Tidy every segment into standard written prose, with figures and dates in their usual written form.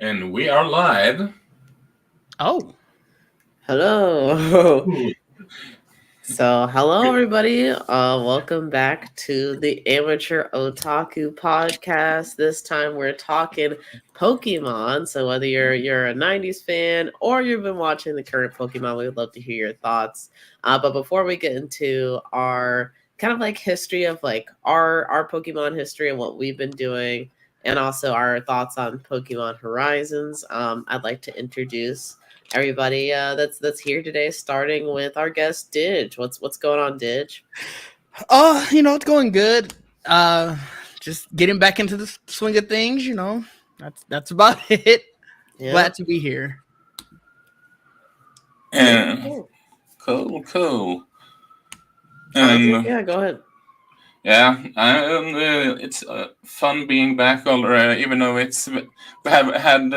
And we are live. Oh, Hello. Ooh. Hello everybody. Welcome back to the Amateur Otaku podcast. This time we're talking Pokemon. So whether you're a '90s fan or you've been watching the current Pokemon, we would love to hear your thoughts. But before we get into our kind of like history of like our Pokemon history and what we've been doing, and also our thoughts on Pokemon Horizons, I'd like to introduce everybody that's here today, starting with our guest Didge. What's going on, Didge? it's going good. Uh, just getting back into the swing of things. That's about it. Yeah. Glad to be here. Cool, And cool. cool. Isaac, And yeah, go ahead. yeah, it's fun being back already, even though we have had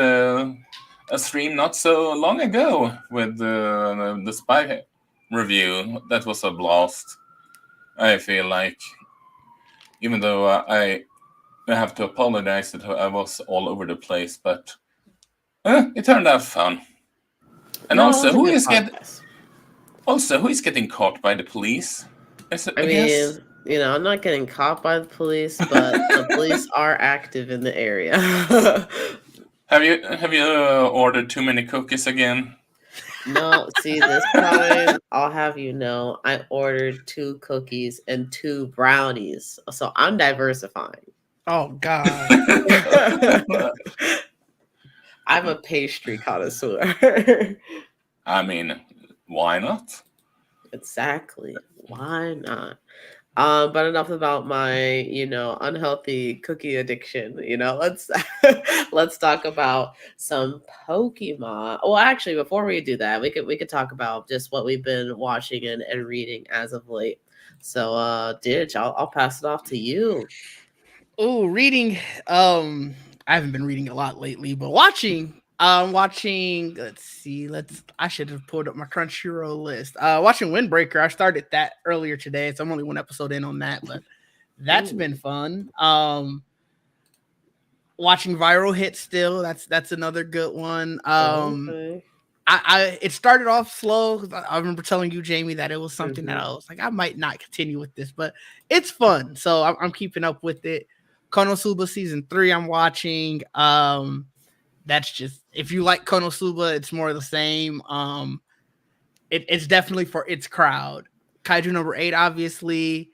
a stream not so long ago with the spy review. That was a blast. I feel like, even though I have to apologize that I was all over the place, but it turned out fun. And No, it also, was a good podcast. who is getting caught by the police? I I guess. mean, I'm not getting caught by the police, but the police are active in the area. Have you ordered too many cookies again? No, see, this time I'll have you know I ordered 2 cookies and 2 brownies. So I'm diversifying. Oh God. I'm a pastry connoisseur. I mean, why not? Exactly. Why not? But enough about my, unhealthy cookie addiction. Let's let's talk about some Pokemon. Well, actually, before we do that, we could talk about just what we've been watching and reading as of late. So, Ditch, I'll pass it off to you. Oh, reading. I haven't been reading a lot lately, but watching. Watching. Let's see. I should have pulled up my Crunchyroll list. Watching Windbreaker. I started that earlier today, so I'm only one episode in on that, but that's been Ooh. fun. Watching Viral Hit still. That's another good one. Okay. I it started off slow. 'Cause I remember telling you, Jamie, that it was something that Mm-hmm. I was like, I might not continue with this, but it's fun. So I'm keeping up with it. Konosuba season 3, I'm watching. That's just if you like Konosuba, it's more of the same. It's definitely for its crowd. Kaiju number 8, obviously.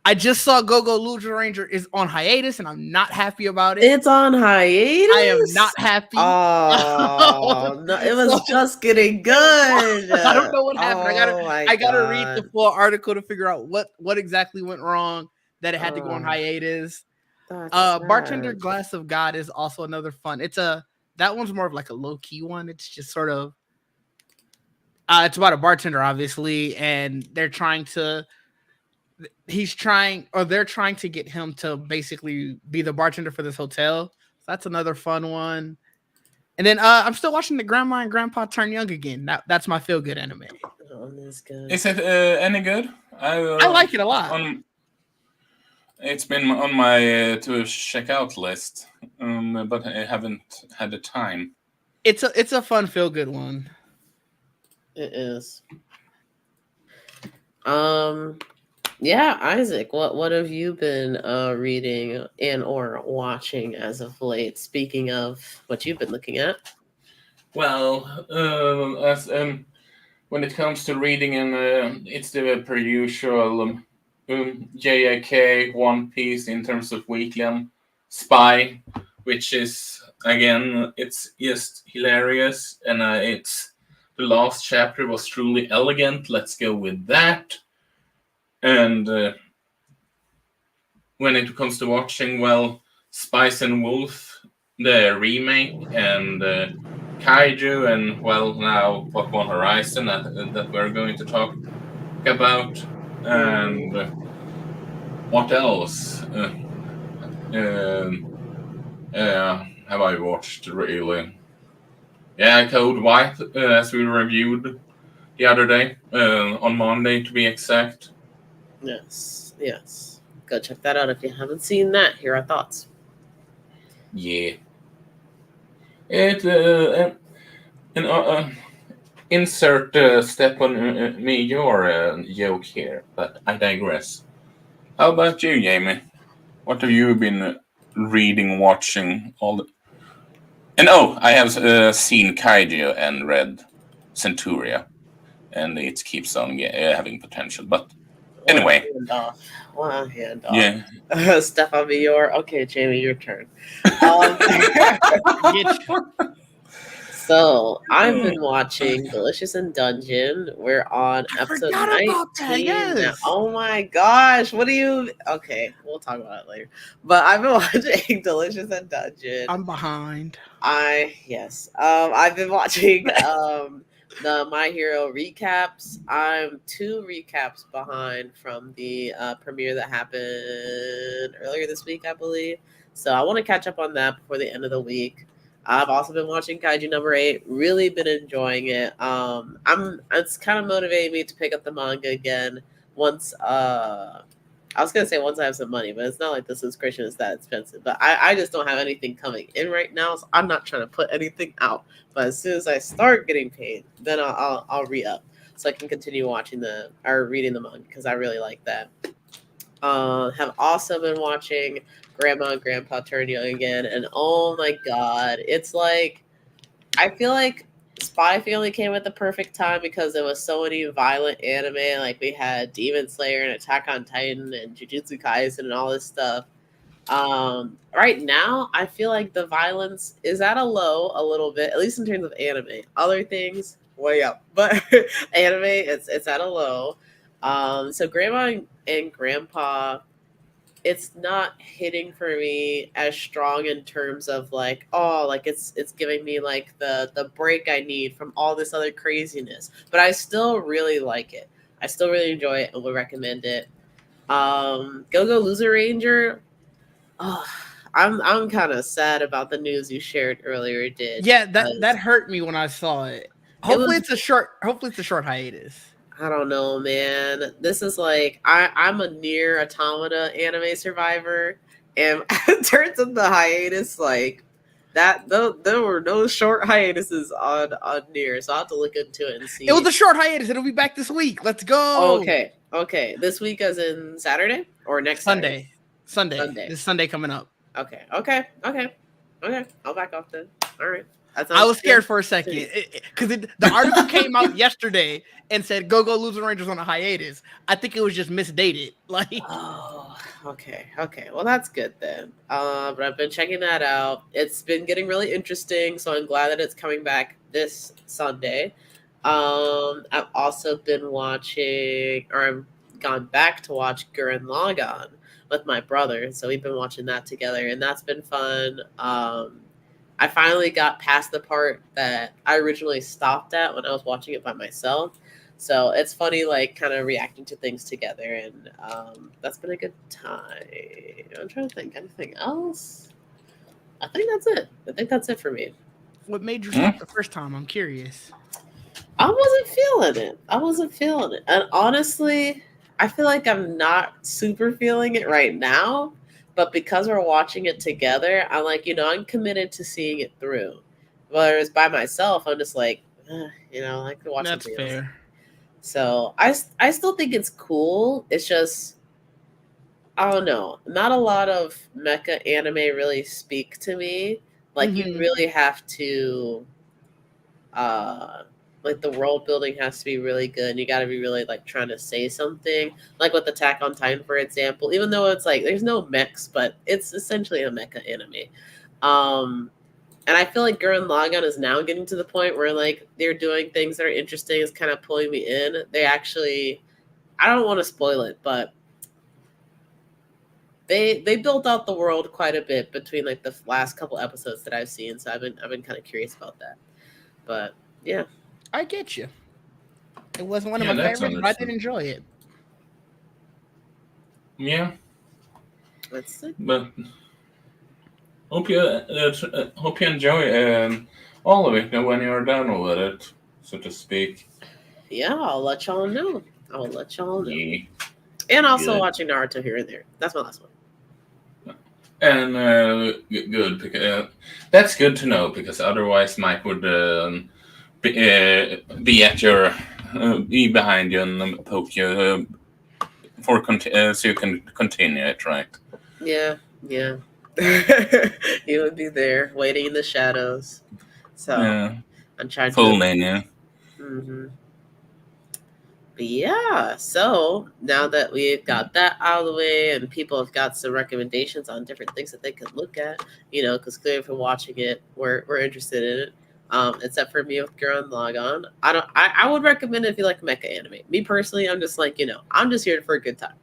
I just saw Go Go Lucha Ranger is on hiatus, and I'm not happy about it. It's on I am hiatus. not happy. Oh no! It was So just getting it was good. I don't know what happened. Oh my I gotta read the god. full article to figure out what exactly went wrong that it had to go on Oh, hiatus. that's Bartender sad. Glass of God is also another fun. That one's more of like a low key one. It's just sort of it's about a bartender obviously, and they're trying to get him to basically be the bartender for this hotel. So that's another fun one. And then I'm still watching the Grandma and Grandpa Turn Young again. That's my feel good anime. Oh, that's good. Is it any good? I I like it a lot. on It's been on my to check out list, but I haven't had the time. It's a fun feel good one. It is. Um. Yeah, Isaac. What have you been reading and or watching as of late? Speaking of what you've been looking at. Well, as when it comes to reading, and it's the per usual JAK One Piece in terms of weekly Spy, which is again it's just hilarious, and it's the last chapter was truly elegant. Let's go with that. And when it comes to watching, well, Spice and Wolf, the remake, and Kaiju, and well, now Pokemon Horizon that we're going to talk about, and Mm-hmm. what else? Um, have I watched really? Yeah, Code White, as we reviewed the other day, on Monday to be exact. Yes. Yes. Go check that out if you haven't seen that. Here are thoughts. Yeah. It an insert step on me your joke here, but I digress. How about you, Jamie? What have you been reading, watching, all the... And oh, I have seen Kaiju and read Centuria, and it keeps on having potential. But One anyway, hand off. One hand off. yeah. Stefan Bior. Okay, Jamie, your turn. Um, Get so I've been watching Delicious in Dungeon. We're on I episode forgot about that. 19 now. Yes. Oh my gosh. What do you okay, we'll talk about it later. But I've been watching Delicious in Dungeon. I'm behind. I've been watching the My Hero recaps. I'm 2 recaps behind from the premiere that happened earlier this week, I believe. So I want to catch up on that before the end of the week. I've also been watching Kaiju number 8. Really been enjoying it. It's kind of motivating me to pick up the manga again once I was gonna say once I have some money, but it's not like the subscription is that expensive. But I just don't have anything coming in right now, so I'm not trying to put anything out. But as soon as I start getting paid, then I'll re up so I can continue watching or reading the manga because I really like that. Have also been watching Grandma and Grandpa Turn Young again, and oh my god, it's like I feel like Spy Family came at the perfect time because there was so many violent anime. Like we had Demon Slayer and Attack on Titan and Jujutsu Kaisen and all this stuff. Right now, I feel like the violence is at a low a little bit, at least in terms of anime. Other things way up, but anime it's at a low. So Grandma and Grandpa, it's not hitting for me as strong in terms of like, oh, like it's giving me like the break I need from all this other craziness, but I still really like it. I still really enjoy it and would recommend it. Go Go Loser Ranger. Oh, I'm kind of sad about the news you shared earlier, did. Yeah, that hurt me when I saw it. Hopefully was it's a short hiatus. I don't know, man. This is like I'm a near automata anime survivor, and in terms of the hiatus, like that, there were no short hiatuses on near, so I will have to look into it and It was see. a short hiatus. It'll be back this week. Let's go. Okay. This week, as in Saturday or next Saturday? Sunday. Sunday. This Sunday coming up. Okay. I'll back off then. All right. I was scared for a second because the article came out yesterday and said "Go Go Loser Rangers" on a hiatus. I think it was just misdated. Like, oh, okay. Well, that's good then. But I've been checking that out. It's been getting really interesting, so I'm glad that it's coming back this Sunday. I've also been watching, or I've gone back to watch Gurren Lagann with my brother, so we've been watching that together, and that's been fun. I finally got past the part that I originally stopped at when I was watching it by myself. So it's funny, like, kind of reacting to things together, and that's been a good time. I'm trying to think anything else. I think that's it for me. what made you stop the first time? I'm curious. I wasn't feeling it. And honestly, I feel like I'm not super feeling it right now. But because we're watching it together, I'm like, I'm committed to seeing it through. Whereas by myself, I'm just like, I could watch That's something else. fair. So I still think it's cool. It's just, I don't know. Not a lot of mecha anime really speak to me. Like you really have to like the world building has to be really good and you got to be really like trying to say something, like with Attack on Titan, for example, even though it's like there's no mechs, but it's essentially a mecha anime. And I feel like Gurren Lagann is now getting to the point where like they're doing things that are interesting. It's kind of pulling me in. They actually, I don't want to spoil it, but they built out the world quite a bit between like the last couple episodes that I've seen. So I've been kind of curious about that. But yeah, I get you. It wasn't one of my that's favorites, but I did understandable. enjoy it. Yeah, that's it. but hope you enjoy all of it when you're done with it, so to speak. Yeah, I'll let y'all know. Yeah, And also good. watching Naruto here and there. That's my last one. And good, because that's good to know, because otherwise Mike would be at your be behind you and poke you so you can continue it, right? Yeah, yeah. He would be there waiting in the shadows. So Yeah, I'm trying to. full menu. Hmm. But yeah, so now that we've got that out of the way and people have got some recommendations on different things that they could look at, because clearly from watching it, we're interested in it. Except for me with Gurren Lagann. I would recommend it if you like mecha anime. Me personally, I'm just like, I'm just here for a good time.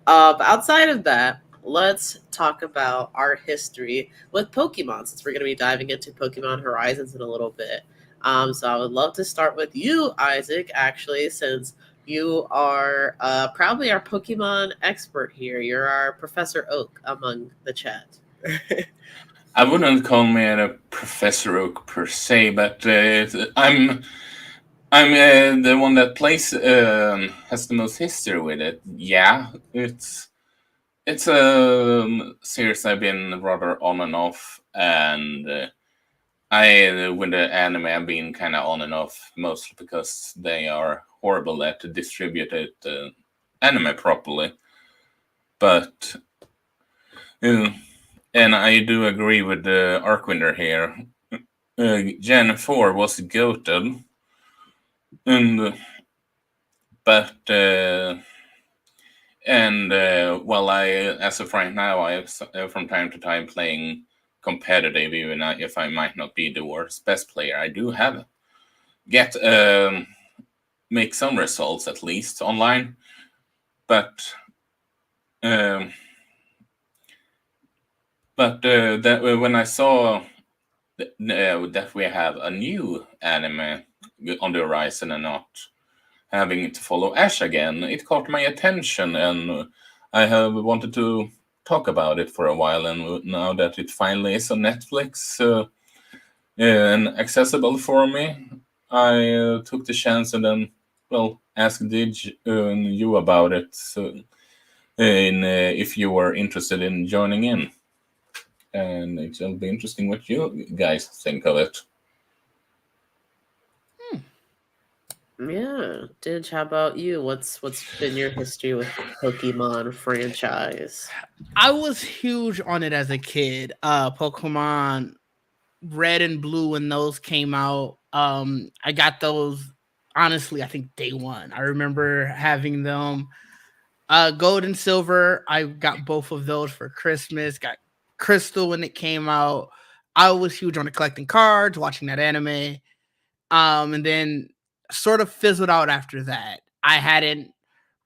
But outside of that, let's talk about our history with Pokemon, since we're going to be diving into Pokemon Horizons in a little bit. So I would love to start with you, Isaac, actually, since you are probably our Pokemon expert here. You're our Professor Oak among the chat. I wouldn't call me a Professor Oak per se, but I'm the one that plays has the most history with it. Yeah, it's a series I've been rather on and off, and I with the anime I've been kind of on and off, mostly because they are horrible at distributed anime properly. But uh, and I do agree with the Arcwinder here. Gen 4 was goated, and but well, I as of right now, I from time to time playing competitive, even if I might not be the world's best player. I do have get make some results at least online, but um, that when I saw that we have a new anime on the horizon and not having to follow Ash again, it caught my attention, and I have wanted to talk about it for a while. And now that it finally is on Netflix and accessible for me, I took the chance and then, well, asked you about it. So, if you were interested in joining in, and it'll be interesting what you guys think of it. Yeah, Didge, how about you? What's been your history with Pokemon franchise? I was huge on it as a kid. Pokemon Red and Blue when those came out. I got those honestly, I think day one. I remember having them. Gold and Silver, I got both of those for Christmas. Got Crystal when it came out. I was huge on the collecting cards, watching that anime. And then sort of fizzled out after that. I hadn't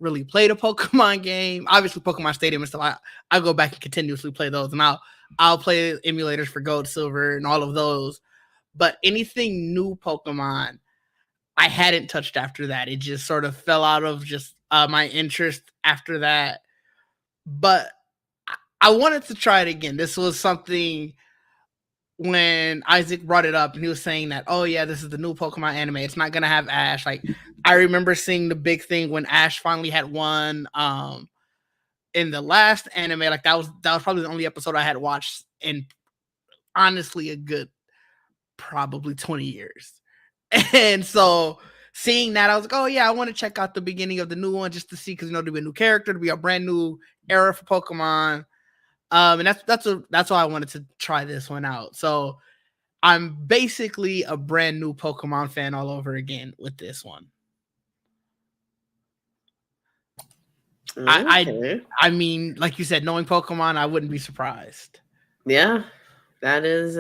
really played a Pokemon game. Obviously, Pokemon Stadium and stuff. I go back and continuously play those, and I'll play emulators for Gold, Silver, and all of those. But anything new Pokemon, I hadn't touched after that. It just sort of fell out of just my interest after that. But I wanted to try it again. This was something when Isaac brought it up and he was saying that, oh yeah, this is the new Pokemon anime. It's not gonna have Ash. Like I remember seeing the big thing when Ash finally had won in the last anime. Like that was probably the only episode I had watched in honestly a good probably 20 years. And so seeing that, I was like, oh yeah, I want to check out the beginning of the new one just to see, because to be a new character, to be a brand new era for Pokemon. And that's why I wanted to try this one out. So I'm basically a brand new Pokemon fan all over again with this one. Okay. I mean, like you said, knowing Pokemon, I wouldn't be surprised. Yeah, that is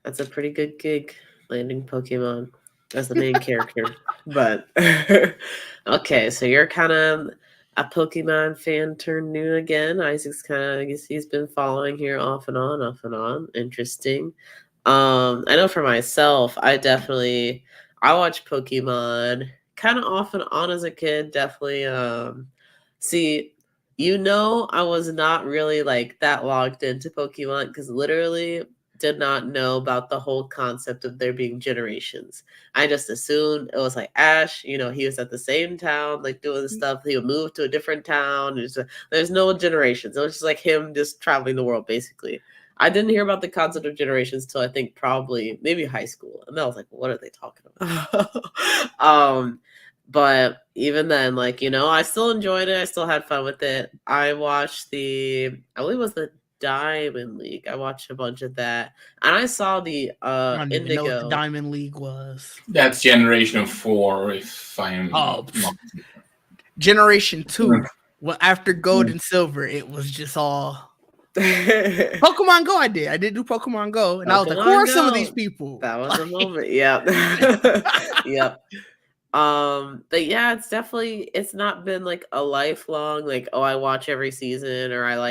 that's a pretty good gig, landing Pokemon as the main character. But okay, so you're kind of a Pokemon fan turned new again. Isaac's kind of, I guess he's been following here off and on, off and on. Interesting. I know for myself, I watch Pokemon kind of off and on as a kid. Definitely. See, I was not really like that logged into Pokemon because literally did not know about the whole concept of there being generations. I just assumed it was like Ash, he was at the same town, like doing stuff. He would move to a different town. There's no generations. It was just like him just traveling the world, basically. I didn't hear about the concept of generations till I think probably maybe high school. And I was like, what are they talking about? But even then, like, I still enjoyed it. I still had fun with it. I watched I believe it was the Diamond League. I watched a bunch of that. And I saw the I don't even know what the Indigo. Diamond League was. That's Generation 4, if I'm Oh, not. Generation 2. Well, after Gold and Silver, it was just all Pokemon Go. I did do Pokemon Go, and I was like, who are some of these people? That was a moment. Yep. Yep. But yeah, it's not been like a lifelong, like, oh, I watch every season, or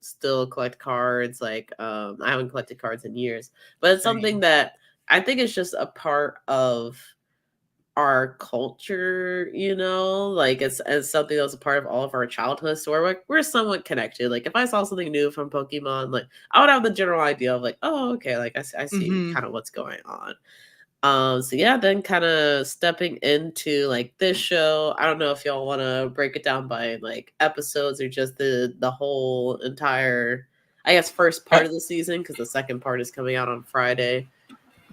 still collect cards. Like, I haven't collected cards in years, but it's something that I think is just a part of our culture, like it's something that was a part of all of our childhood. So we're somewhat connected. Like if I saw something new from Pokemon, like I would have the general idea of like, oh, okay, like I see kind of what's going on. So yeah, then kind of stepping into like this show. I don't know if y'all want to break it down by like episodes or just the whole entire, I guess, first part of the season, because the second part is coming out on Friday.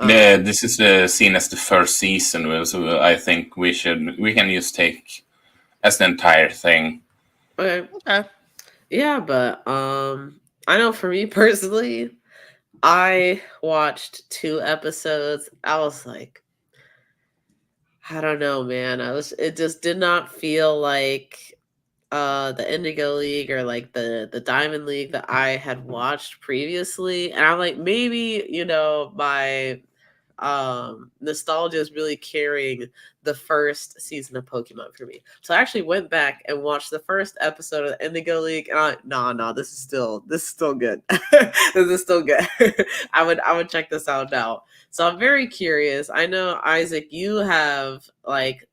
Yeah, this is seen as the first season, so I think we can just take as the entire thing. Okay. Yeah, but I know for me personally, I watched 2 episodes. I was like, I don't know, man. It just did not feel like the Indigo League or like the Diamond League that I had watched previously. And I'm like, maybe, my nostalgia is really carrying the first season of Pokemon for me. So I actually went back and watched the first episode of the Indigo League, and no, this is still good. This is still good. I would check this out now. So I'm very curious. I know, Isaac, you have like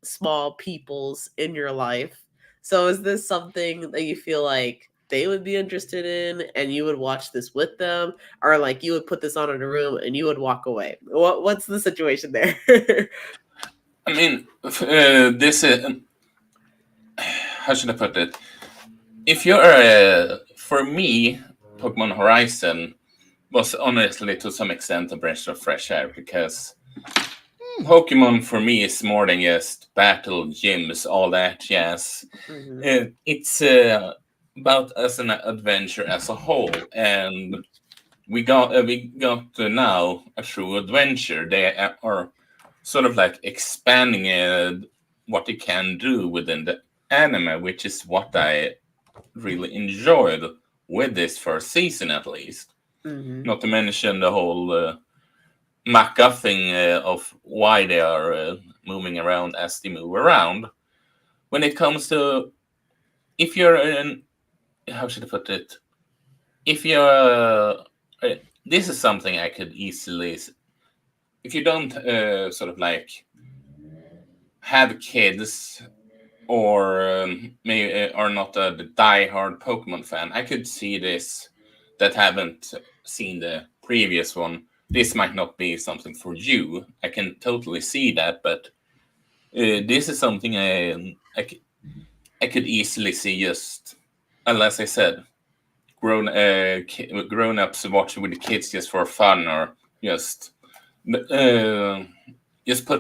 small peoples in your life. So is this something that you feel like they would be interested in and you would watch this with them, or like you would put this on in a room and you would walk away? What's the situation there? I mean, this how should I put it? If you're for me, Pokemon Horizon was honestly to some extent a breath of fresh air, because Pokemon for me is more than just battle gyms, all that jazz. It's about as an adventure as a whole, and we got now a true adventure. They are sort of like expanding what they can do within the anime, which is what I really enjoyed with this first season, at least. Not to mention the whole MacGuffin of why they are moving around as they move around. When it comes to, if you're an, how should I put it? If you're, this is something I could easily, if you don't sort of like have kids, or maybe are not a die-hard Pokemon fan, I could see this, that haven't seen the previous one. This might not be something for you. I can totally see that, but this is something I could easily see, just, as I said, grown-ups watching with the kids just for fun, or just put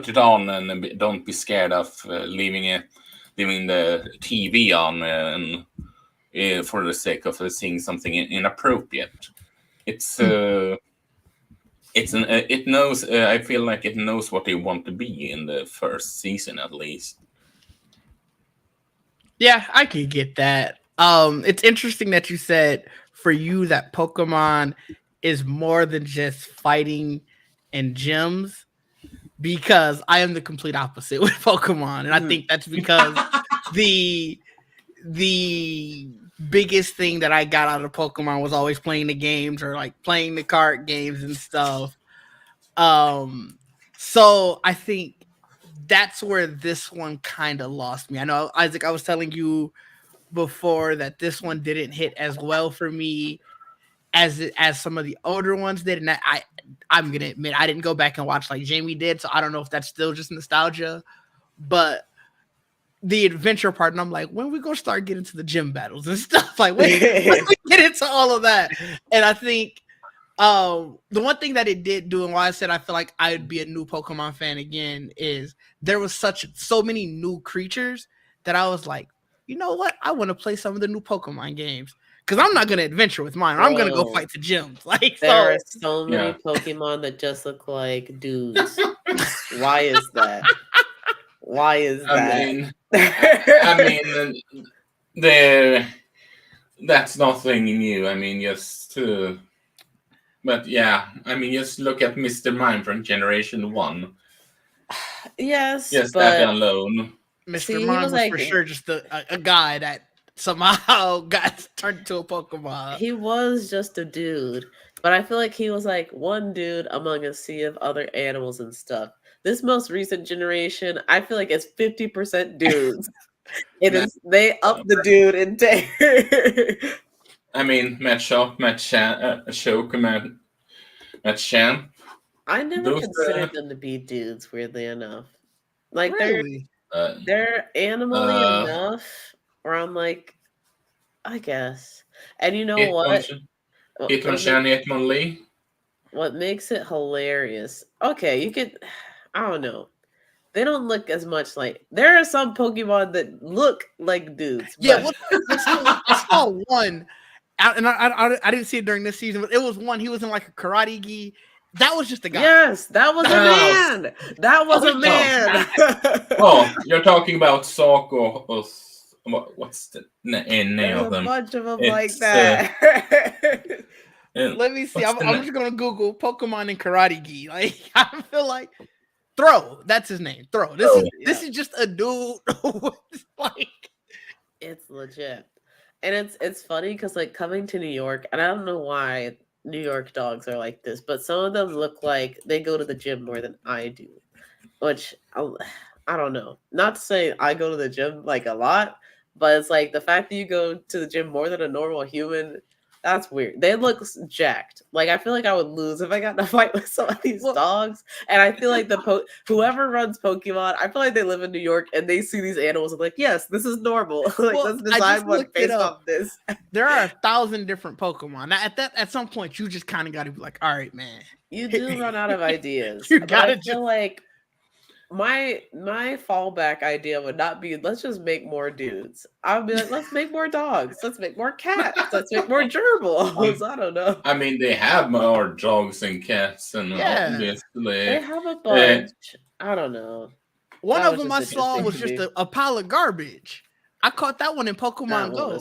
it on and don't be scared of leaving the TV on for the sake of seeing something inappropriate. It knows. I feel like it knows what they want to be in the first season, at least. Yeah, I could get that. It's interesting that you said for you that Pokemon is more than just fighting and gyms, because I am the complete opposite with Pokemon, and I think that's because the biggest thing that I got out of Pokemon was always playing the games, or like playing the card games and stuff. So I think that's where this one kind of lost me. I know, Isaac, I was telling you before that this one didn't hit as well for me, as some of the older ones did. And I'm gonna admit I didn't go back and watch like Jamie did, so I don't know if that's still just nostalgia. But the adventure part, and I'm like, when we gonna start getting to the gym battles and stuff? Like, when we get into all of that? And I think the one thing that it did do, and why I said I feel like I would be a new Pokemon fan again, is there was so many new creatures that I was like, you know what? I want to play some of the new Pokemon games. Because I'm not gonna adventure with mine. I'm gonna go fight the gyms. Like, there are so many Pokemon that just look like dudes. Why is that? Why is that? I mean, that's nothing new. I mean, but yeah, I mean, just look at Mr. Mime from Generation 1. Yes, Yes, but that alone. Mr. Mime was like, for sure just a guy that somehow got turned into a Pokemon. He was just a dude, but I feel like he was like one dude among a sea of other animals and stuff. This most recent generation, I feel like it's 50% dudes. They up the dude in there. I mean, Matt Sharp, Matt Shoke, Matt Shan. I never considered them to be dudes, weirdly enough. Like, really? they're animally enough, or I'm like, I guess. And you know what? Hitmonchan Lee. What makes it hilarious? Okay, you could. I don't know. They don't look as much like. There are some Pokemon that look like dudes. Yeah, I saw one, and I didn't see it during this season, but it was one. He was in like a karate gi. That was just a guy. Yes, that was a man. That was a man. Oh, you're talking about Sock or what's the name of them? A bunch of them like that. Let me see. I'm just gonna Google Pokemon and karate gi. Like, I feel like Throw. That's his name. Throw. This is just a dude. Like, it's legit, and it's funny because like coming to New York, and I don't know why New York dogs are like this, but some of them look like they go to the gym more than I do, which I don't know. Not to say I go to the gym like a lot, but it's like the fact that you go to the gym more than a normal human. That's weird. They look jacked. Like, I feel like I would lose if I got in a fight with some of these dogs. And I feel like whoever runs Pokemon, I feel like they live in New York and they see these animals and like, yes, this is normal. Like, let's decide one based off this. There are 1,000 different Pokemon. Now, at some point, you just kind of got to be like, all right, man. You do run out of ideas. You gotta feel like my fallback idea would not be let's just make more dudes. I would be like, let's make more dogs, let's make more cats, let's make more gerbils. I don't know. I mean, they have more dogs and cats, and obviously they have a bunch. I don't know. One of them I saw was just a pile of garbage. I caught that one in Pokemon Go.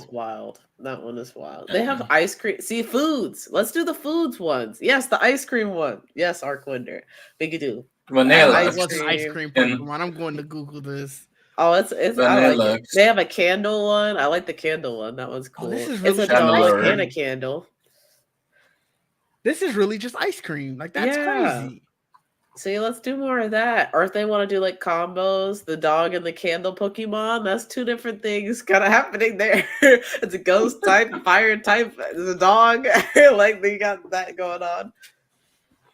That one is wild. They have ice cream. See, foods. Let's do the foods ones. Yes, the ice cream one. Yes, Arquinder. Bigadoo. Vanilla. Ice cream Pokemon. I'm going to Google this. Oh, it's I like it. They have a candle one. I like the candle one. That one's cool. This is really it's a dog and a candle. This is really just ice cream. Like, that's crazy. See, let's do more of that. Or if they want to do like combos, the dog and the candle Pokemon, that's two different things kind of happening there. It's a ghost type, fire type, the dog. Like, they got that going on.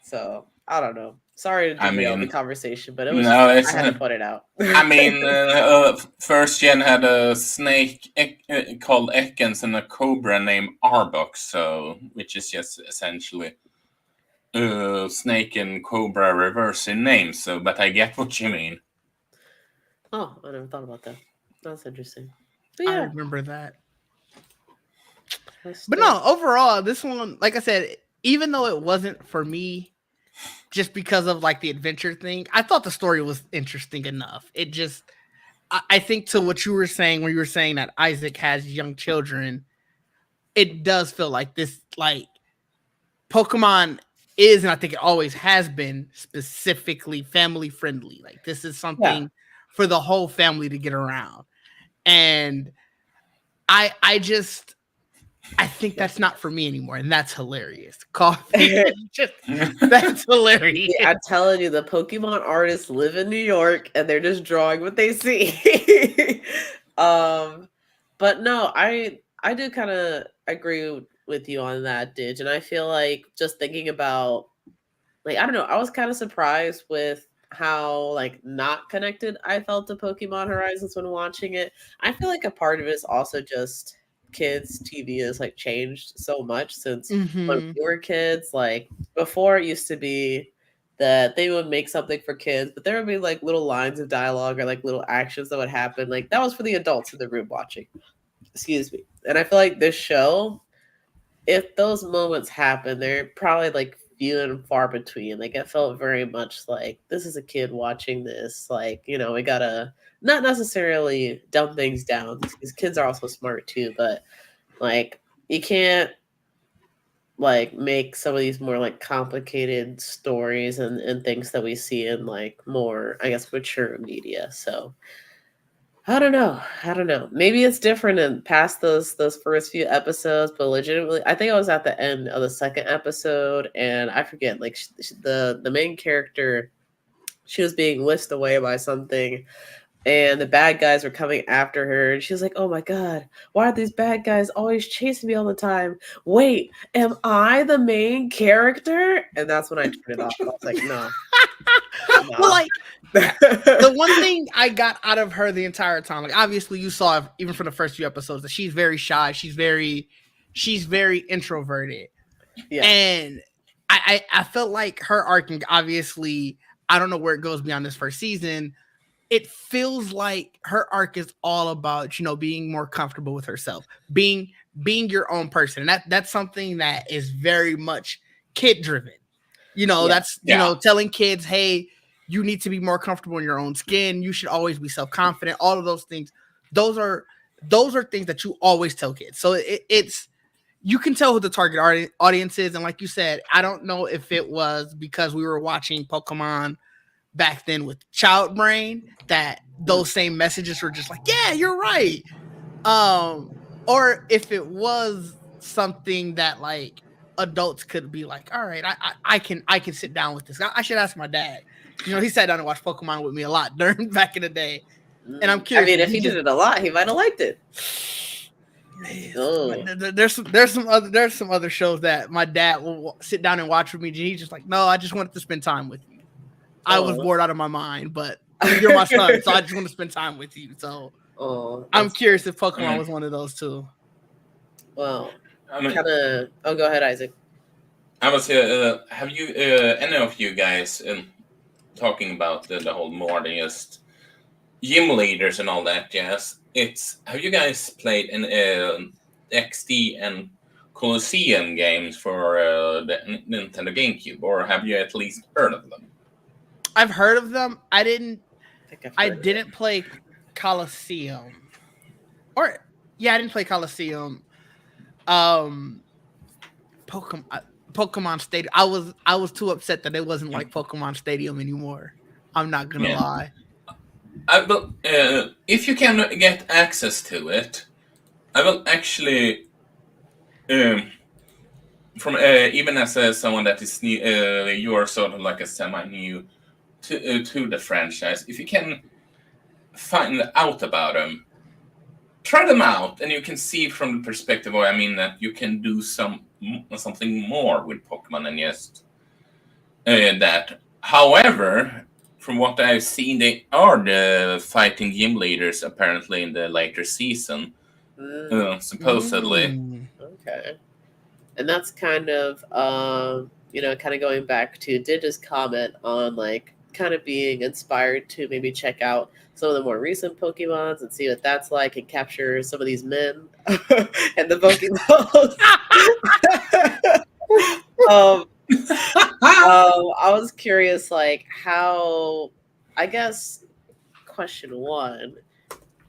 So, I don't know. Sorry to derail the conversation, but it was I had to put it out. I mean, first gen had a snake called Ekans and a cobra named Arbok, so which is just essentially snake and cobra reverse in names. So, but I get what you mean. Oh, I never thought about that. That's interesting. But I remember that. But no, overall, this one, like I said, even though it wasn't for me, just because of like the adventure thing, I thought the story was interesting enough. It just, I think to what you were saying, when you were saying that Isaac has young children, it does feel like this, like Pokemon is, and I think it always has been, specifically family friendly. Like, this is something for the whole family to get around. And I think that's not for me anymore, and that's hilarious. Coffee, that's hilarious. Yeah, I'm telling you, the Pokemon artists live in New York, and they're just drawing what they see. But no, I do kind of agree with you on that, Didge. And I feel like just thinking about, like, I don't know, I was kind of surprised with how like not connected I felt to Pokemon Horizons when watching it. I feel like a part of it is also just kids TV has like changed so much since when Mm-hmm. we were kids. Like before it used to be that they would make something for kids, but there would be like little lines of dialogue or like little actions that would happen. Like that was for the adults in the room watching. Excuse me. And I feel like this show, if those moments happen, they're probably like few and far between. Like it felt very much like this is a kid watching this. Like, you know, we gotta not necessarily dumb things down because kids are also smart too, but like you can't like make some of these more like complicated stories and things that we see in like more, I guess, mature media. So I don't know. I don't know. Maybe it's different in past those first few episodes, but legitimately, I think I was at the end of the second episode, and I forget like the main character, she was being whisked away by something, and the bad guys were coming after her, and she was like, "Oh my god, why are these bad guys always chasing me all the time? Wait, am I the main character?" And that's when I turned it off. I was like, "No, Well, no." like the one thing I got out of her the entire time, like obviously you saw even from the first few episodes that she's very shy, she's very introverted, Yeah, and I felt like her arc, and obviously I don't know where it goes beyond this first season. It feels like her arc is all about, you know, being more comfortable with herself, being your own person, and that's something that is very much kid driven. You know, yeah, that's, you Yeah. know, telling kids, hey, you need to be more comfortable in your own skin, you should always be self-confident, all of those things. those are those are things that you always tell kids. So it's, you can tell who the target audience is. And like you said, I don't know if it was because we were watching Pokemon back then with child brain that those same messages were just like, yeah, you're right. um or if it was something that like adults could be like, all right, I can sit down with this. I should ask my dad. You know, he sat down and watched Pokemon with me a lot during back in the day, and I'm I curious mean, if if he he did just it a lot, he might have liked it. man, Oh, there's some other shows that my dad will sit down and watch with me. And he's just like, no, I just wanted to spend time with you. I was oh, bored out of my mind, but you're my son, so I just want to spend time with you. So oh, I'm that's curious if I Pokemon mean, was one of those too. well, I mean, kind of. Oh, go ahead, Isaac. I was have you any of you guys talking about the whole more than just gym leaders and all that jazz? It's have you guys played in XD and Colosseum games for the Nintendo GameCube, or have you at least heard of them? I've heard of them. I think I've I heard of it. didn't play Coliseum. Or yeah, I didn't play Coliseum. Um Pokemon Pokemon Stadium. I was too upset that it wasn't like Pokemon Stadium anymore. I'm not gonna Yeah, lie. I will. If you can get access to it, I will actually. Um, from even as someone that is new, you are sort of like a semi-new to the franchise. If you can find out about them, try them out, and you can see from the perspective of, I mean, that you can do something more with Pokemon than just that. However, from what I've seen, they are the fighting gym leaders apparently in the later season, Mm, supposedly. Mm. okay, and that's kind of kind of going back to Didge's comment on like kind of being inspired to maybe check out some of the more recent Pokemons and see what that's like and capture some of these men and the Pokeballs. um, I was curious, like how, I guess, question one,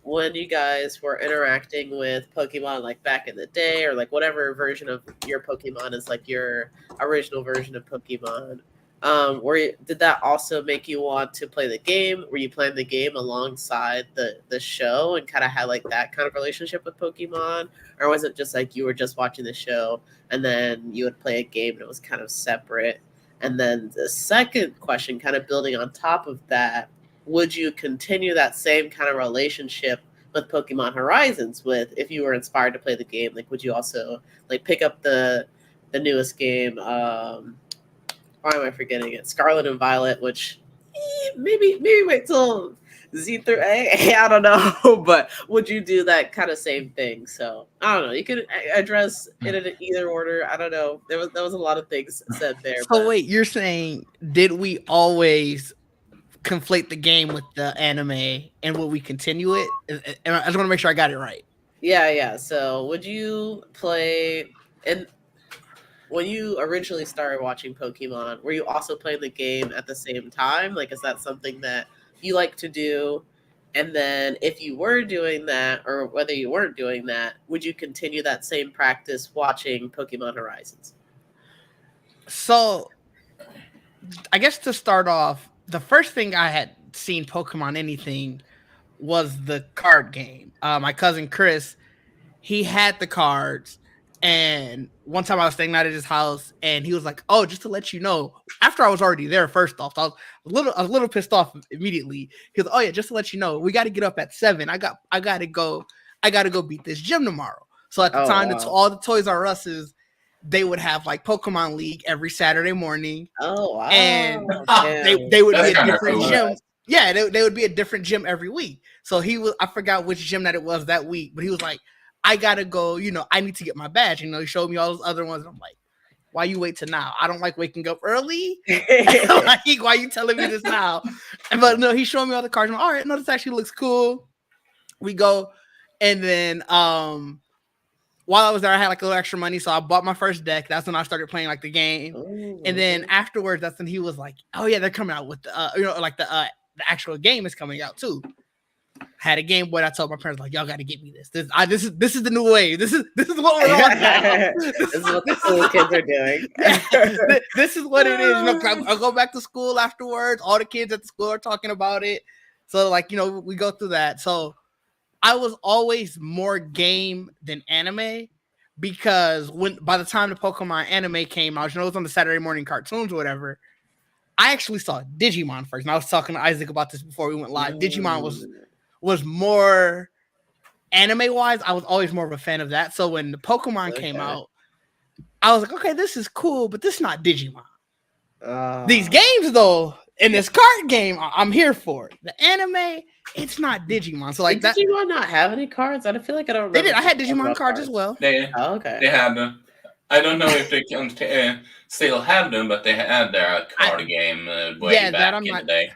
when you guys were interacting with Pokemon, like back in the day, or like whatever version of your Pokemon is like your original version of Pokemon, did that also make you want to play the game? Were you playing the game alongside the show and kind of had like that kind of relationship with Pokemon, or was it just like you were just watching the show and then you would play a game and it was kind of separate? And then the second question, kind of building on top of that, would you continue that same kind of relationship with Pokemon Horizons. With if you were inspired to play the game, like would you also like pick up the newest game? Why am I forgetting it? Scarlet and Violet, which maybe wait till Z through A. I don't know, but would you do that kind of same thing? So I don't know. You could address it in either order. I don't know. There was a lot of things said there. So But wait, you're saying did we always conflate the game with the anime, and will we continue it? And I just want to make sure I got it right. yeah. So would you play and when you originally started watching Pokemon, were you also playing the game at the same time? Like, is that something that you like to do? And then, if you were doing that, or whether you weren't doing that, would you continue that same practice watching Pokemon Horizons? So I guess to start off, the first thing I had seen Pokemon anything was the card game. My cousin Chris, he had the cards, and one time I was staying out at his house, and he was like, "Oh, just to let you know." After I was already there, first off, so I was a little pissed off immediately. He was, "Oh yeah, just to let you know, we got to get up at 7. I gotta go beat this gym tomorrow." So at the time, Wow. all the Toys R Us's, they would have like Pokemon League every Saturday morning. Oh wow! And Damn. they would That's be a kinda different cool. gym. Yeah, they would be a different gym every week. So I forgot which gym that it was that week, but he was like, I gotta go, I need to get my badge. He showed me all those other ones. And I'm like, why you wait till now? I don't like waking up early. Like, why you telling me this now? But no, he showed me all the cards. I'm like, all right, no, this actually looks cool. We go, and then while I was there, I had like a little extra money, so I bought my first deck. That's when I started playing like the game. Ooh, And then okay. afterwards, that's when he was like, "Oh yeah, they're coming out with the like the actual game is coming out too." Had a Game Boy. I told my parents like, "Y'all got to get me this. This is the new wave. This is what we're on now. This is what the cool kids are doing. This is what it is." I'll go back to school afterwards. All the kids at the school are talking about it. So like we go through that. So I was always more game than anime because by the time the Pokemon anime came out, it was on the Saturday morning cartoons or whatever. I actually saw Digimon first, and I was talking to Isaac about this before we went live. Digimon was more anime wise. I was always more of a fan of that. So when the Pokemon came out, I was like, okay, this is cool, but this is not Digimon. These games though, in this card game, I'm here for it. The anime, it's not Digimon. So like Did Digimon not have any cards? I feel like I don't remember. They did. I had Digimon cards as well. They had. I don't know if they can still have them, but they had their card game way back in the day.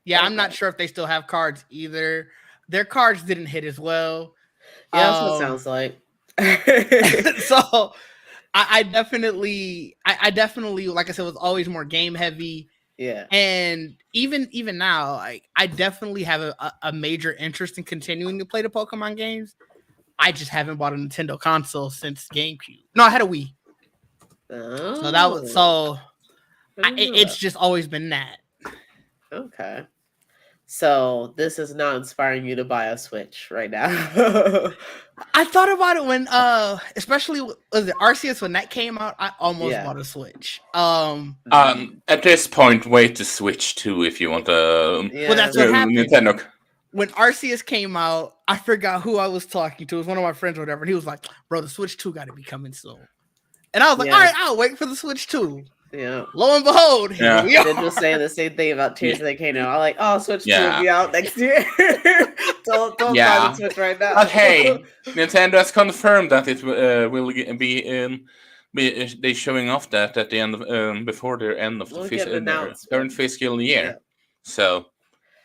Yeah, I'm not sure if they still have cards either. Their cards didn't hit as well. Yeah, that's what it sounds like. So I definitely, like I said, was always more game heavy. Yeah. And even now, I definitely have a major interest in continuing to play the Pokemon games. I just haven't bought a Nintendo console since GameCube. No, I had a Wii. Oh. So that was it's just always been that. Okay. So this is not inspiring you to buy a Switch right now. I thought about it when especially was it Arceus when that came out. I almost bought a Switch. At this point, wait to Switch 2 if you want to. Well, that's what happened. Nintendo. When Arceus came out, I forgot who I was talking to. It was one of my friends or whatever. And he was like, "Bro, the Switch 2 got to be coming soon." And I was like, "All right, I'll wait for the Switch 2." Yeah. Lo and behold, they're just saying the same thing about Tears of the Kingdom. I'm like, oh, Switch 2 will be out next year. don't buy the Switch right now. But hey, Nintendo has confirmed that it will be they showing off that at the end of before their end of the current fiscal year. Yeah. So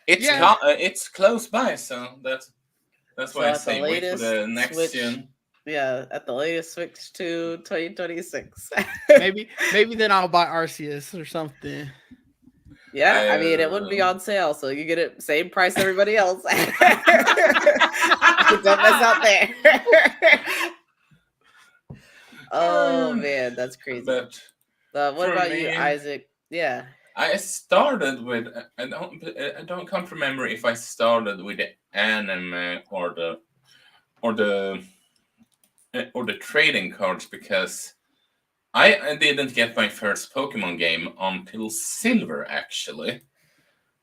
it's close by. So that's why I say wait for the next gen. Yeah, at the latest, Switch to 2026. maybe then I'll buy Arceus or something. Yeah, I mean, it wouldn't be on sale, so you get it same price everybody else. Don't mess out there. Oh man, that's crazy. But what about you, Isaac? Yeah, I started with I can't remember if I started with the anime or the trading cards, because I didn't get my first Pokemon game until Silver, actually.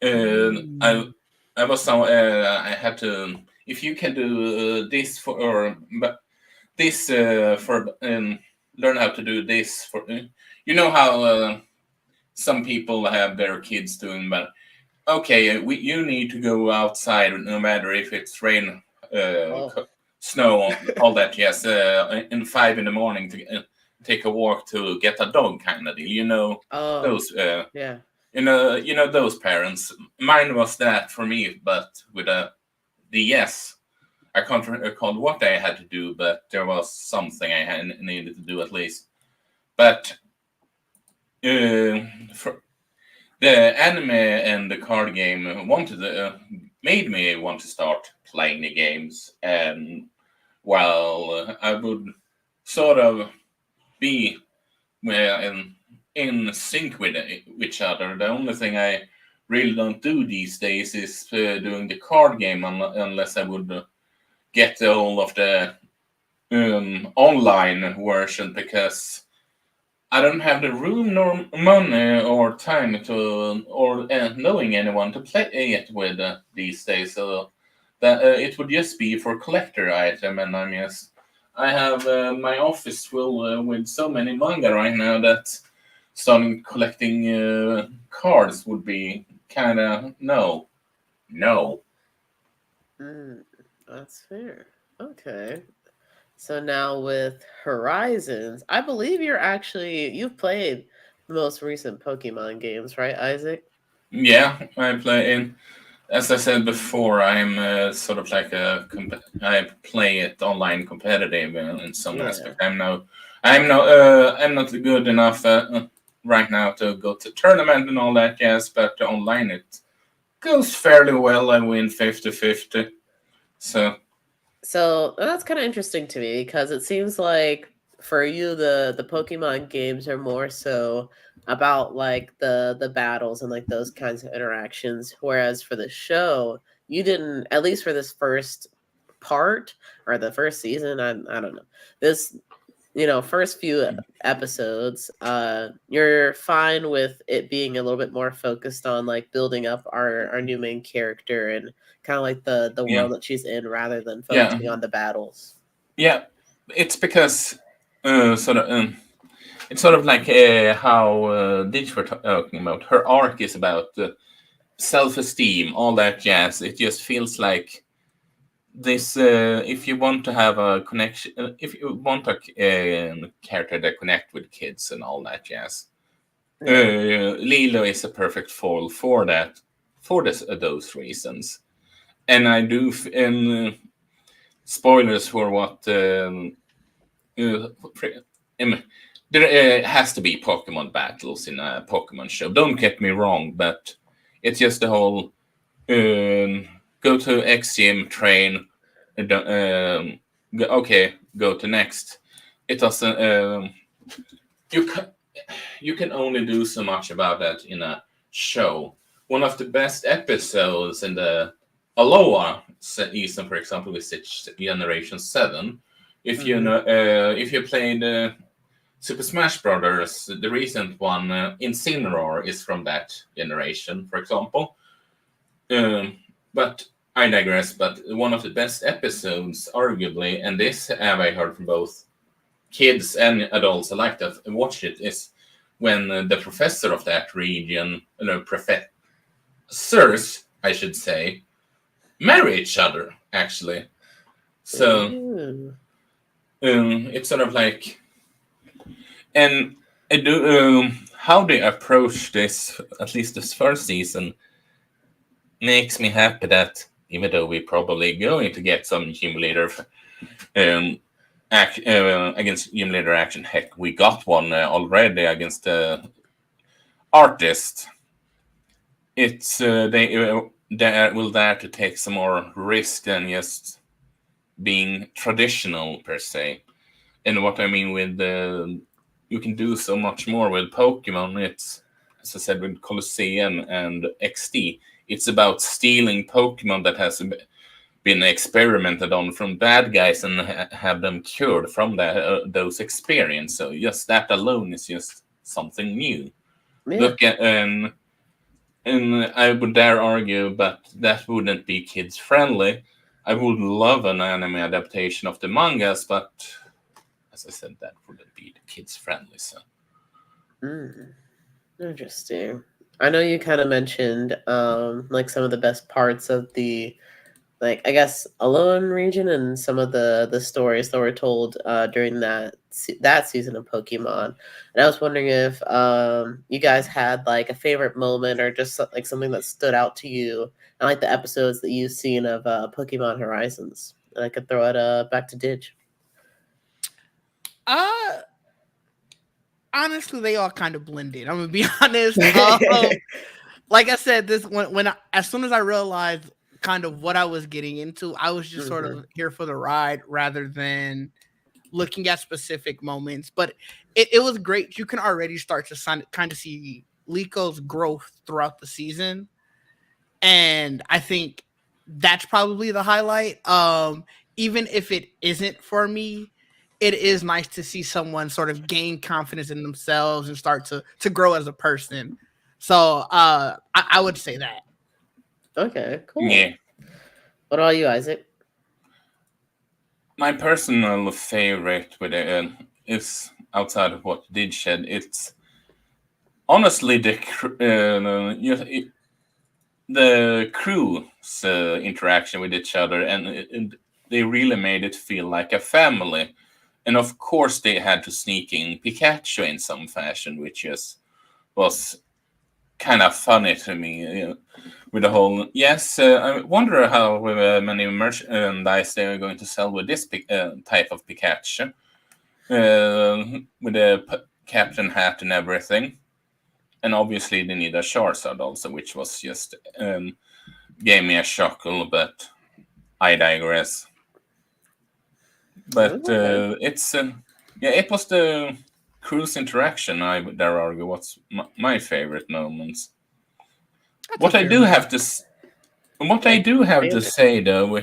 I was I had to if you can do this for or but this for learn how to do this for you know how some people have their kids doing, but okay, you need to go outside no matter if it's rain, Oh, snow, all that. Yes, in 5 in the morning to take a walk to get a dog, kind of deal. You know oh, those. yeah. You know those parents. Mine was that for me, but with a the yes. I can't recall what I had to do, but there was something I had needed to do at least. But for the anime and the card game made me want to start playing the games, and while I would sort of be in sync with each other, the only thing I really don't do these days is doing the card game unless I would get all of the online version because I don't have the room nor money or time to or knowing anyone to play it with these days. So that it would just be for collector item, and I have my office full with so many manga right now that starting collecting cards would be kind of no. Mm, that's fair. Okay. So now with Horizons, I believe you've played the most recent Pokemon games, right, Isaac? Yeah, I play in. As I said before, I'm sort of like I play it online competitive in some Yeah. aspect. I'm not good enough right now to go to tournament and all that. Yes, but online it goes fairly well. I win 50-50. So So that's kind of interesting to me because it seems like for you the Pokemon games are more so about like the battles and like those kinds of interactions, whereas for the show you didn't, at least for this first part or the first season. I don't know this, first few episodes, you're fine with it being a little bit more focused on like building up our new main character and kind of like the yeah, world that she's in rather than yeah, focusing on the battles. yeah. It's because sort of. It's sort of like how Ditch were talking about. Her arc is about self-esteem, all that jazz. It just feels like this. If you want to have a connection, if you want a character that connect with kids and all that jazz, Yeah. Lilo is a perfect foil for that, for those reasons. And I do, spoilers for what Uh, there has to be Pokemon battles in a Pokemon show. Don't get me wrong, but it's just the whole go to X gym, train, okay, go to next. It doesn't. You can you can only do so much about that in a show. One of the best episodes in the Aloha season, for example, is Generation 7. If you Hmm. know, if you played Super Smash Brothers, the recent one, Incineroar is from that generation, for example. Um, but I digress. But one of the best episodes, arguably, and this have I heard from both kids and adults alike that watch it, is when the professor of that region, professors, I should say, marry each other, actually. So Ooh. it's sort of like, and I do, how they approach this, at least this first season, makes me happy that even though we're probably going to get some gym leader um, against gym leader action, heck, we got one already against the artist. It's they will dare to take some more risk than just being traditional per se. And what I mean with you can do so much more with Pokemon. It's, as I said, with Colosseum and XD. It's about stealing Pokemon that has been experimented on from bad guys and have them cured from that those experience. So just that alone is just something new. Yeah. Look at and I would dare argue, but that wouldn't be kids friendly. I would love an anime adaptation of the mangas, but as I said, that wouldn't be kids friendly. So Interesting. I know you kind of mentioned like some of the best parts of the like I guess Alone region and some of the stories that were told during that season of Pokemon. And I was wondering if you guys had like a favorite moment or just like something that stood out to you and like the episodes that you've seen of Pokemon Horizons. And I could throw it back to Didge. Uh Honestly, they all kind of blended. I'm gonna be honest. Like I said, this as soon as I realized kind of what I was getting into, I was just sort of here for the ride rather than looking at specific moments. But it was great. You can already start to kind of see Lico's growth throughout the season, and I think that's probably the highlight. Even if it isn't for me, it is nice to see someone sort of gain confidence in themselves and start to grow as a person. So I would say that. Okay, cool. yeah, What about you, Isaac? my personal favorite with it is outside of what did shed. It's honestly the crew's interaction with each other, and they really made it feel like a family. And of course, they had to sneak in Pikachu in some fashion, which was kind of funny to me. With the whole yes, I wonder how many merchandise they are going to sell with this type of Pikachu, with the captain hat and everything. And obviously, they need a Charizard also, which was just gave me a chuckle, but I digress. But Okay. it was the cruise interaction. I would dare argue what's my favorite moments. That's a What I fair do one. have to What I do have to Standard. say, though,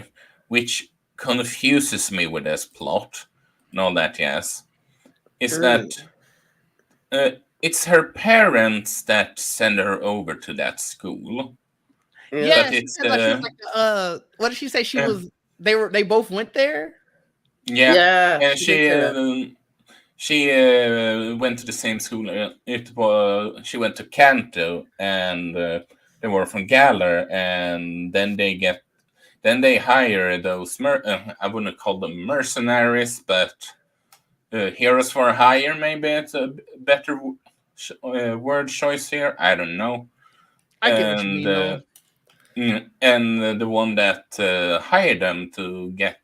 which confuses me with this plot and all that, yes, is that Mm. uh, it's her parents that send her over to that school. Yeah. But Yeah, she it's said like she was like what did she say? She uh, was they both went there? yeah, Yeah, and she did say that. she went to the same school. It was she went to Kanto, and they were from Galar, and then they hire those I wouldn't call them mercenaries, but heroes for hire. Maybe it's a better word choice here. I don't know. I get what you And mean though. the one that hired them to get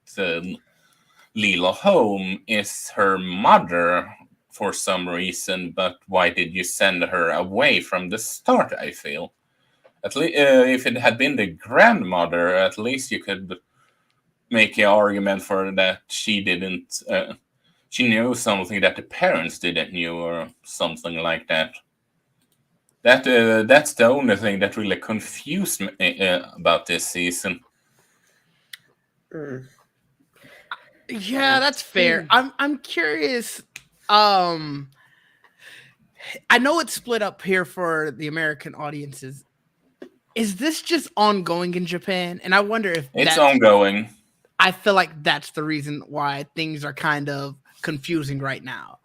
Lila home is her mother for some reason. But why did you send her away from the start? I feel at least if it had been the grandmother, at least you could make an argument for that she didn't. She knew something that the parents didn't knew, or something like that. That's the only thing that really confused me about this season. Mm. Yeah, that's fair. Hmm. I'm curious. Um, I know it's split up here for the American audiences. Is this just ongoing in Japan? And I wonder if It's that's ongoing. I feel like that's the reason why things are kind of confusing right now.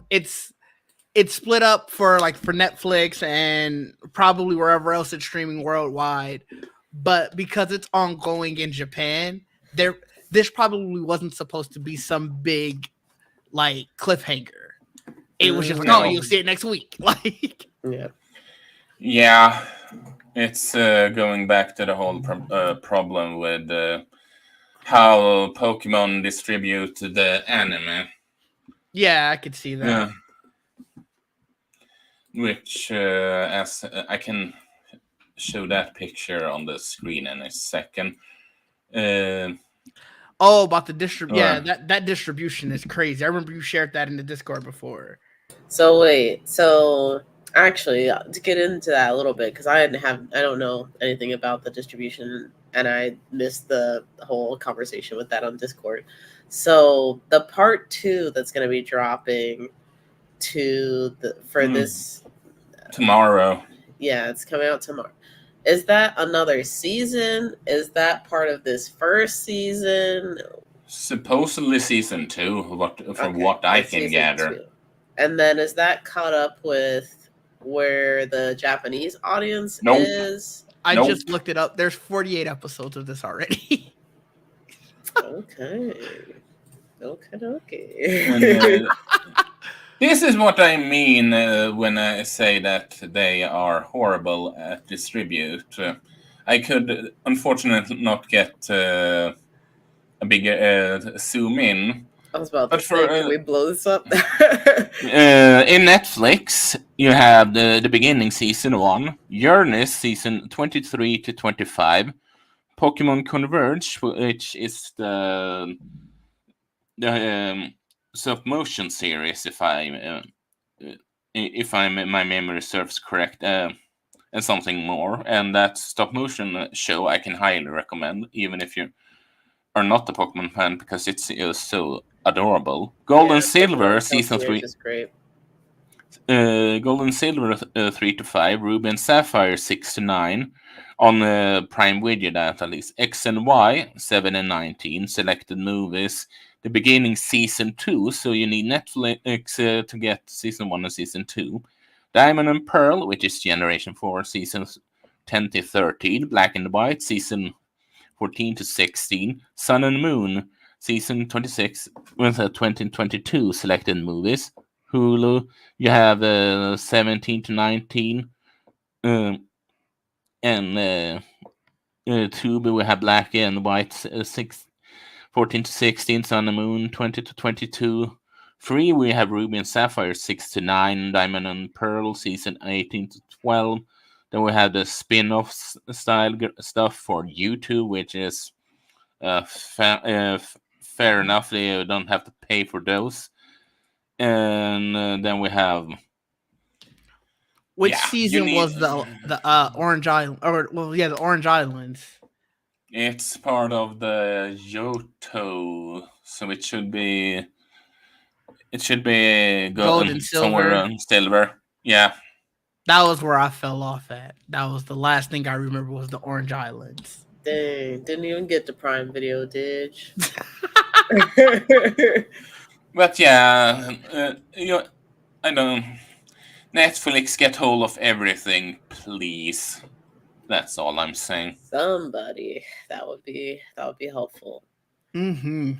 It's split up for Netflix and probably wherever else it's streaming worldwide. But because it's ongoing in Japan, this probably wasn't supposed to be some big like cliffhanger. It was just like, oh, No. you'll see it next week. Like, Yeah. Yeah, it's going back to the whole problem with how Pokemon distribute the anime. yeah, I could see Yeah, that. which as I can show that picture on the screen in a second. Uh, Oh, about the distrib yeah, uh, that distribution is crazy. I remember you shared that in the Discord before. So wait, so actually to get into that a little bit because I don't know anything about the distribution and I missed the whole conversation with that on Discord. So the part two that's going to be dropping for mm, this, tomorrow. yeah, it's coming out tomorrow. Is that another season? Is that part of this first season? Supposedly season 2, from Okay, what I it's can season gather. 2. And then is that caught up with where the Japanese audience Nope. is? I Nope. just looked it up. There's 48 episodes of this already. Okay. Okay. And, this is what I mean when I say that they are horrible at distribute. I could unfortunately not get a bigger zoom in. I was about to But say, for can we blow this up? in Netflix, you have the beginning season 1, Uranus season 23 to 25, Pokemon Converge, which is the stop motion series, if my memory serves correct, and something more. And that stop motion show I can highly recommend, even if you are not a Pokemon fan, because it's so adorable. Gold and Silver season 3. Is great. Gold and Silver 3 to 5, Ruby and Sapphire 6 to 9 on Prime Video, that at least. X and Y 7 and 19, selected movies. The beginning season 2, so you need Netflix to get season 1 and season 2. Diamond and Pearl, which is Generation 4, seasons 10 to 13. Black and White, season 14 to 16. Sun and Moon, season 26 with 2022 selected movies. Hulu, you have 17 to 19. And Tubi, we have Black and White 14 to 16. Sun and Moon 20 to 22. Free, we have Ruby and Sapphire 6 to 9. Diamond and Pearl season 18 to 12. Then we have the spin-off style stuff for YouTube, which is fair enough. They don't have to pay for those. And then we have. Which season was the Orange Island? The Orange Islands. It's part of the Yoto, so it should be. It should be Gold and somewhere Silver. around silver. Yeah. That was where I fell off at. That was the last thing I remember was the Orange Islands. Dang, didn't even get to Prime Video, did But yeah, I don't. Netflix, get hold of everything, please. That's all I'm saying. Somebody that would be helpful. Mm-hmm.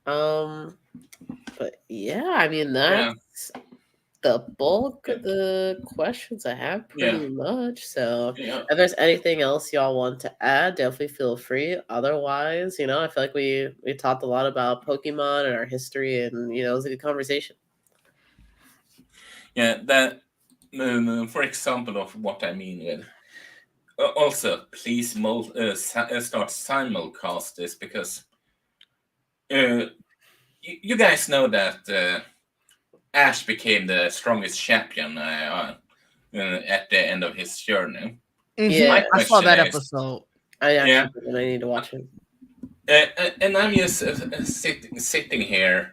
But yeah, I mean that's the bulk of the questions I have, pretty much. So if there's anything else y'all want to add, definitely feel free. Otherwise, I feel like we talked a lot about Pokemon and our history, and it was a good conversation. Yeah, that for example of what I mean with. Also, please start simulcast this, because you guys know that Ash became the strongest champion at the end of his journey. Mm-hmm. Yeah, I saw that episode. I need to watch it. And I'm just sitting here.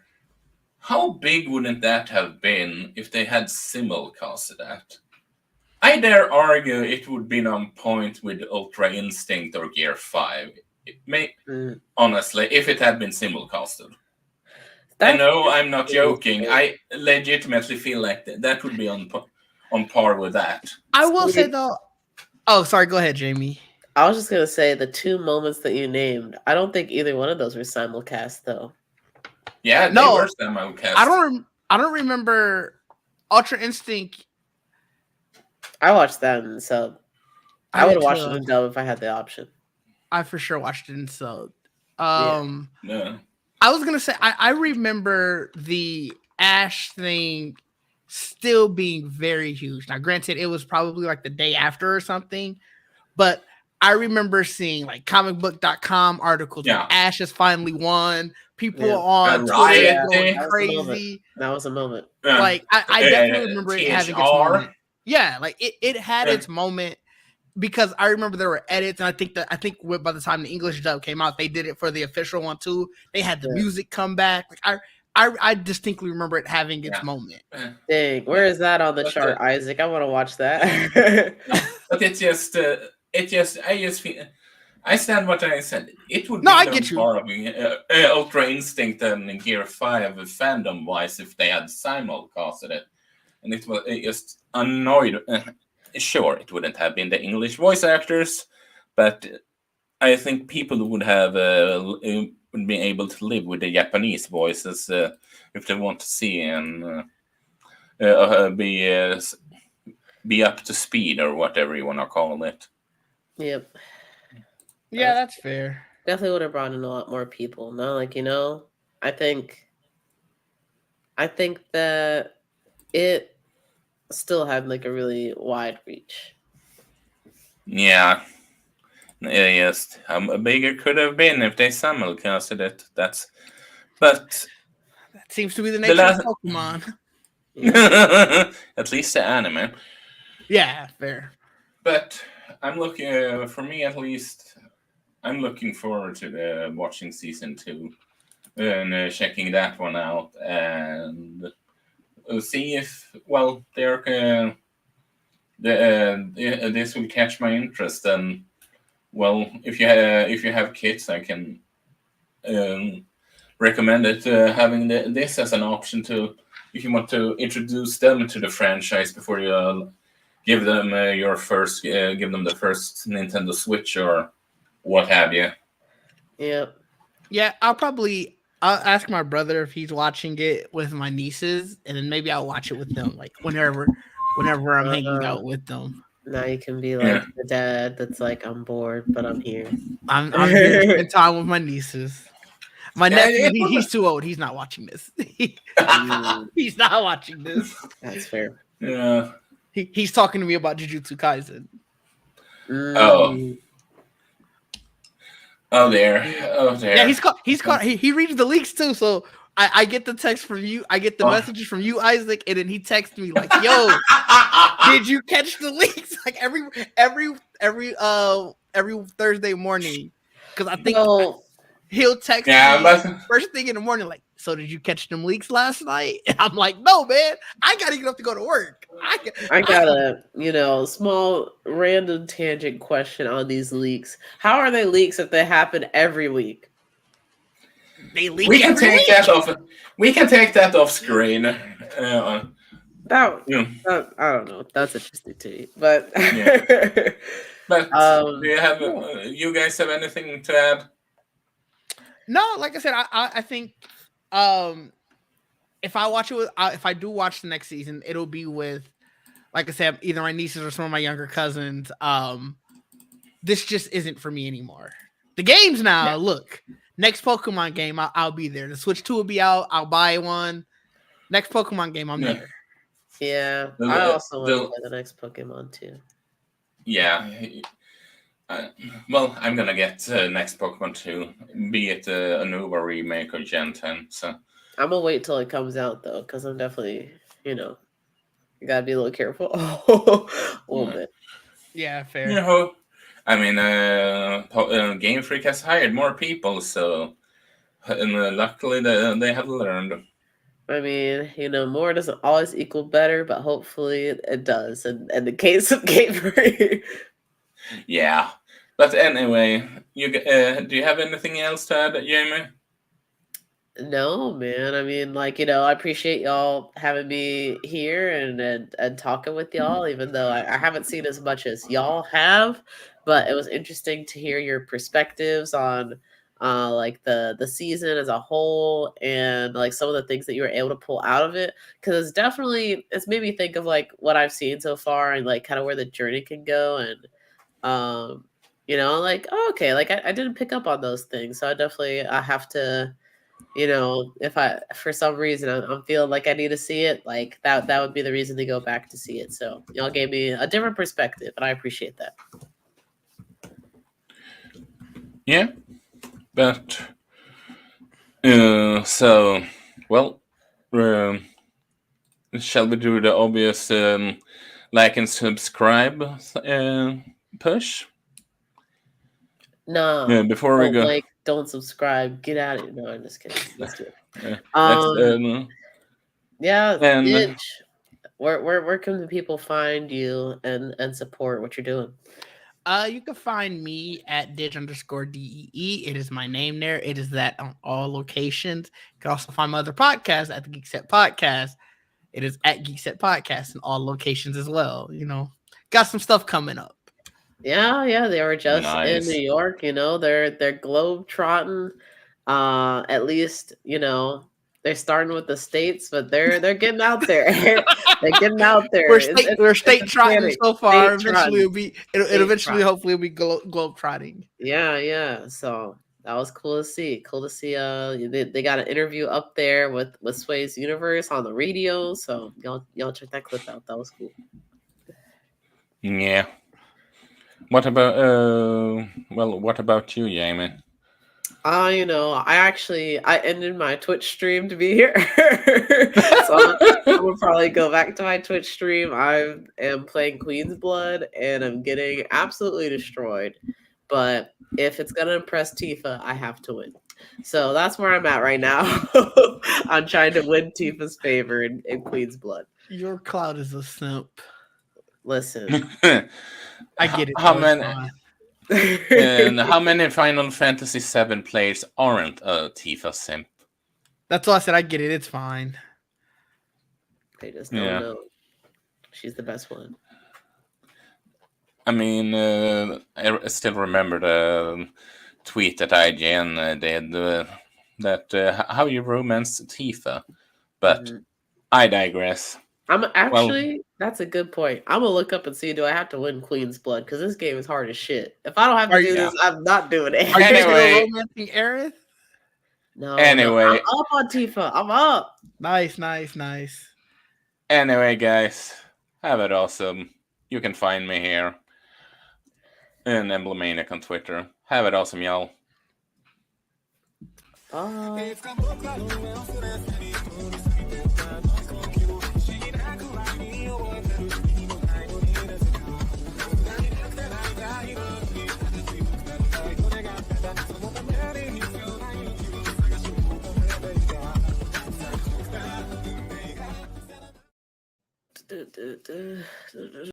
How big wouldn't that have been if they had simulcasted that? I dare argue it would be on point with Ultra Instinct or Gear 5. Honestly, if it had been simulcasted. I know, I'm not joking. I legitimately feel like that would be on par with that. I will say though. Oh, sorry. Go ahead, Jamie. I was just gonna say the two moments that you named. I don't think either one of those were simulcast though. Yeah, they were simulcast. I don't remember Ultra Instinct. I watched that in sub. I would have watched it in dub if I had the option. I for sure watched it in sub. Yeah. I was gonna say I remember the Ash thing still being very huge. Now, granted, it was probably like the day after or something, but I remember seeing like comicbook.com articles where Ash has finally won. People on Twitter going crazy. That was a moment. Like I definitely remember it having its moment. Yeah, like it had its moment, because I remember there were edits, and I think by the time the English dub came out, they did it for the official one too. They had the music come back. Like I distinctly remember it having its moment. Dang, where is that on the chart, Isaac? I want to watch that. But it's just I just feel. I stand what I said. It would No, be I no get you. more of Ultra Instinct and Gear 5 fandom wise if they had simulcasted it. And it just annoyed. Sure, it wouldn't have been the English voice actors, but I think people would be able to live with the Japanese voices if they want to see and uh, uh, be uh, be up to speed or whatever you want to call it. Yep. Yeah, that's fair. Definitely would have brought in a lot more people. No, like, I think that it still had like a really wide reach. Yeah, yes, bigger could have been if they simulcasted it. But That seems to be the the nature of last, Pokemon. Yeah. at least the anime. Yeah, fair. But I'm looking, for me at least, I'm looking forward to watching season 2 and checking that one out and see if this will catch my interest. And well, if you have kids, I can um, recommend it having this as an option to if you want to introduce them to the franchise before you give them give them the first Nintendo Switch or what have you. Yep. Yeah, I'll ask my brother if he's watching it with my nieces, and then maybe I'll watch it with them, like whenever I'm hanging Uh, out with them. now you can be Yeah. like the dad that's like, I'm bored, but I'm here. I'm here to spend time with my nieces. My Yeah, nephew, he's too old. He's not watching this. Mm, He's not watching this. that's fair. yeah. He's talking to me about Jujutsu Kaisen. Oh. Mm, Oh there. Oh Yeah, there. he reads the leaks too. So I get the text from you. I get the Oh. messages from you, Isaac, and then he texts me like, "Yo, did you catch the leaks?" Like every Thursday morning, because I think well, he'll text Yeah, me but first thing in the morning, like, "So did you catch them leaks last night?" And I'm like, "No, man, I gotta get up to go to work." I got a small random tangent question on these leaks. How are they leaks if they happen every week? They leak we can every take week. that off. We can take that off screen. That, Yeah. I don't know. That's interesting to me, but Yeah. But do um, you have yeah. you guys have anything to add? No, like I said, I think um if I watch it if I do watch the next season, it'll be with, like I said, either my nieces or some of my younger cousins. This just isn't for me anymore. The games Yeah. now, look, next Pokemon game, I'll be there. The Switch 2 will be out. I'll buy one. Next Pokemon game, I'm Yeah. there. Yeah, The, I also want to the, play the next Pokemon too. yeah. Well, I'm gonna get next Pokemon too, be it a Nova remake or Gen 10. So I'm gonna wait till it comes out though, because I'm definitely, you gotta be a little careful, a little yeah. bit. Yeah, fair. I mean, Game Freak has hired more people, so and, luckily they have learned. I mean, more doesn't always equal better, but hopefully it does. And in the case of Gabriel, Yeah, but anyway, do you have anything else to add, Jamie? no, man. I mean, like, I appreciate y'all having me here and talking with y'all, even though I haven't seen as much as y'all have, but it was interesting to hear your perspectives on like the season as a whole and like some of the things that you were able to pull out of it. Cause it's made me think of like what I've seen so far and like kind of where the journey can go and like, oh, okay, like I didn't pick up on those things. So I have to if I for some reason I'm feeling like I need to see it, like that would be the reason to go back to see it. So y'all gave me a different perspective, and I appreciate that. Yeah, but so well, um, shall we do the obvious like and subscribe push? No, Yeah, before we don't go, like, don't subscribe, get out of it. No, I'm just kidding. Let's do it. let's Yeah, and Itch. Where can the people find you and support what you're doing? You can find me at dig_DEE. It is my name there. It is that on all locations. You can also find my other podcast at the Geek Set Podcast. It is at Geek Set Podcast in all locations as well. Got some stuff coming up. Yeah, they were just in New Nice. York, they're globe trotting. At least, they're starting with the States, but they're getting out there. They're getting out there. We're state It's trotting exciting. so far. State Eventually, trotting. it'll State eventually, trotting. hopefully, it'll be globe trotting. Yeah. So that was cool to see. Cool to see. They got an interview up there with Sway's Universe on the radio. So y'all check that clip out. That was cool. Yeah. What about what about you, Jamie? I ended my Twitch stream to be here. So I'm gonna probably go back to my Twitch stream. I am playing Queen's Blood and I'm getting absolutely destroyed. But if it's gonna impress Tifa, I have to win. So that's where I'm at right now. I'm trying to win Tifa's favor in Queen's Blood. Your cloud is a simp. Listen. I get it. How many? And how many Final Fantasy VII players aren't a Tifa simp? That's all I said. I get it. It's fine. They just don't know. She's the best one. I mean, I still remember the tweet that IGN did that how you romance Tifa, but I digress. That's a good point. I'm gonna look up and see, do I have to win Queen's Blood? Because this game is hard as shit. If I don't have to do this, I'm not doing it. Are you Anyway. romancing Aerith? No. Anyway. I'm up on Tifa. I'm up. Nice. Anyway, guys, have it awesome. You can find me here in Emblemaniac on Twitter. Have it awesome, y'all. Bye.